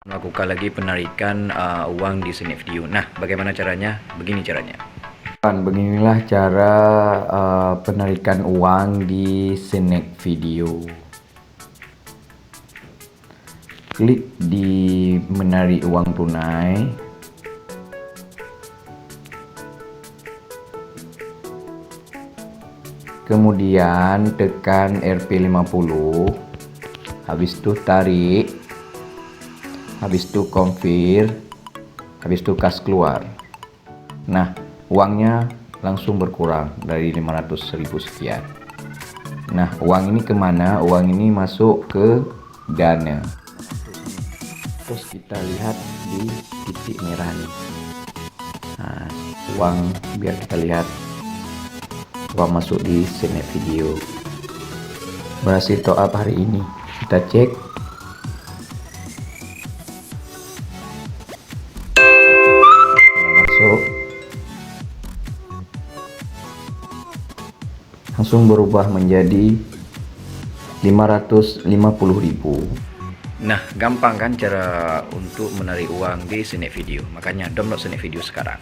Melakukan lagi penarikan uang di Snap Video. Nah, bagaimana caranya? Begini caranya. Beginilah cara penarikan uang di Snap Video. Klik di menarik uang tunai. Kemudian tekan RP50. Habis itu tarik. Habis itu confirm, habis itu kas keluar. Nah, uangnya langsung berkurang dari 500.000 sekian. Nah, uang ini kemana? Uang ini masuk ke Dana. Terus kita lihat di titik merah nih. Nah, uang biar kita lihat uang masuk di Snap Video. Berhasil top up hari ini. Kita cek. Langsung berubah menjadi 550.000. Nah, gampang kan cara untuk menarik uang di Snap Video. Makanya download Snap Video sekarang.